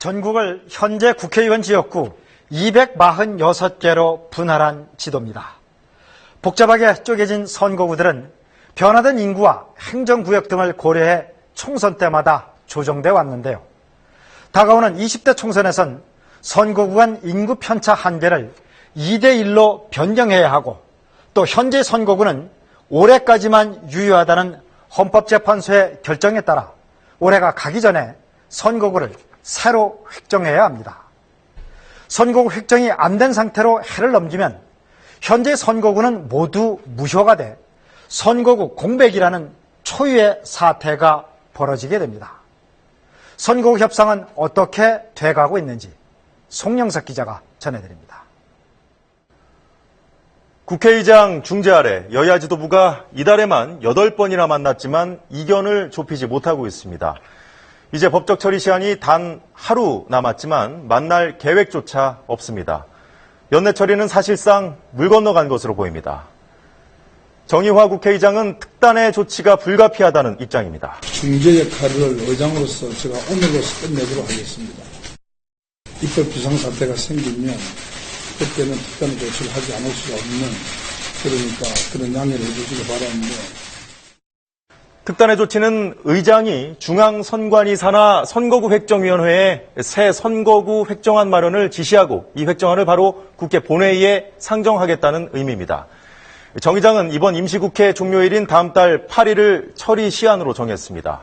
전국을 현재 국회의원 지역구 246개로 분할한 지도입니다. 복잡하게 쪼개진 선거구들은 변화된 인구와 행정구역 등을 고려해 총선 때마다 조정돼 왔는데요. 다가오는 20대 총선에선 선거구 간 인구 편차 한계를 2대1로 변경해야 하고 또 현재 선거구는 올해까지만 유효하다는 헌법재판소의 결정에 따라 올해가 가기 전에 선거구를 새로 획정해야 합니다. 선거구 획정이 안 된 상태로 해를 넘기면 현재 선거구는 모두 무효가 돼 선거구 공백이라는 초유의 사태가 벌어지게 됩니다. 선거구 협상은 어떻게 돼가고 있는지 송영석 기자가 전해드립니다. 국회의장 중재 아래 여야 지도부가 이달에만 8번이나 만났지만 이견을 좁히지 못하고 있습니다. 이제 법적 처리 시한이 단 하루 남았지만 만날 계획조차 없습니다. 연내 처리는 사실상 물 건너간 것으로 보입니다. 정의화 국회의장은 특단의 조치가 불가피하다는 입장입니다. 중재 역할을 의장으로서 제가 오늘로서 끝내도록 하겠습니다. 입법 비상사태가 생기면 그때는 특단의 조치를 하지 않을 수가 없는 그러니까 그런 양해를 해주시기 바랍니다. 특단의 조치는 의장이 중앙선관위 산하 선거구 획정위원회에 새 선거구 획정안 마련을 지시하고 이 획정안을 바로 국회 본회의에 상정하겠다는 의미입니다. 정 의장은 이번 임시국회 종료일인 다음 달 8일을 처리 시한으로 정했습니다.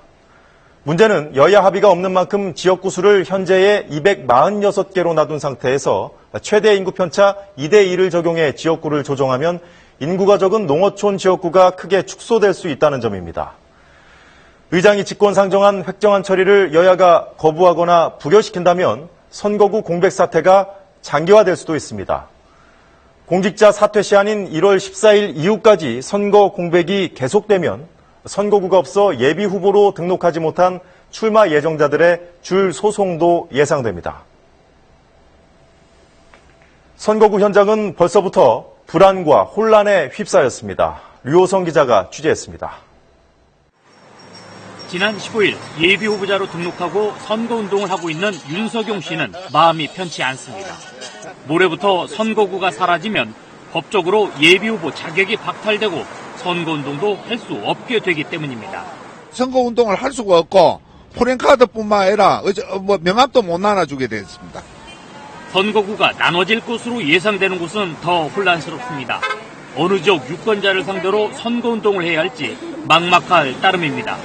문제는 여야 합의가 없는 만큼 지역구 수를 현재의 246개로 놔둔 상태에서 최대 인구 편차 2대2를 적용해 지역구를 조정하면 인구가 적은 농어촌 지역구가 크게 축소될 수 있다는 점입니다. 의장이 직권 상정한 획정안 처리를 여야가 거부하거나 부결시킨다면 선거구 공백 사태가 장기화될 수도 있습니다. 공직자 사퇴 시한인 1월 14일 이후까지 선거 공백이 계속되면 선거구가 없어 예비 후보로 등록하지 못한 출마 예정자들의 줄 소송도 예상됩니다. 선거구 현장은 벌써부터 불안과 혼란에 휩싸였습니다. 류호성 기자가 취재했습니다. 지난 15일 예비 후보자로 등록하고 선거운동을 하고 있는 윤석용 씨는 마음이 편치 않습니다. 모레부터 선거구가 사라지면 법적으로 예비 후보 자격이 박탈되고 선거운동도 할 수 없게 되기 때문입니다. 선거운동을 할 수가 없고 프랜카드뿐만 아니라 명함도 못 나눠주게 됐습니다. 선거구가 나눠질 것으로 예상되는 곳은 더 혼란스럽습니다. 어느 지역 유권자를 상대로 선거운동을 해야 할지 막막할 따름입니다.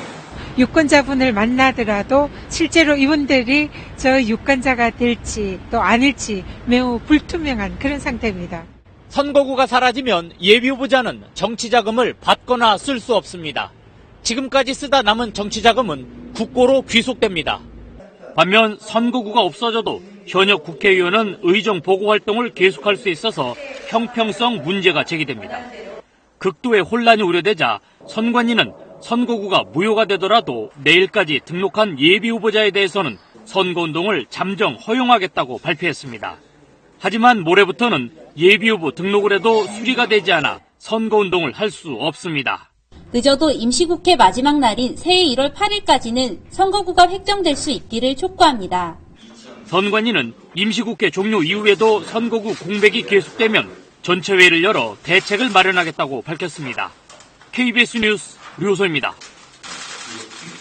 유권자분을 만나더라도 실제로 이분들이 저 유권자가 될지 또 아닐지 매우 불투명한 그런 상태입니다. 선거구가 사라지면 예비후보자는 정치자금을 받거나 쓸 수 없습니다. 지금까지 쓰다 남은 정치자금은 국고로 귀속됩니다. 반면 선거구가 없어져도 현역 국회의원은 의정 보고 활동을 계속할 수 있어서 형평성 문제가 제기됩니다. 극도의 혼란이 우려되자 선관위는 선거구가 무효가 되더라도 내일까지 등록한 예비후보자에 대해서는 선거운동을 잠정 허용하겠다고 발표했습니다. 하지만 모레부터는 예비후보 등록을 해도 수리가 되지 않아 선거운동을 할 수 없습니다. 늦어도 임시국회 마지막 날인 새해 1월 8일까지는 선거구가 획정될 수 있기를 촉구합니다. 선관위는 임시국회 종료 이후에도 선거구 공백이 계속되면 전체회의를 열어 대책을 마련하겠다고 밝혔습니다. KBS 뉴스 류호성입니다.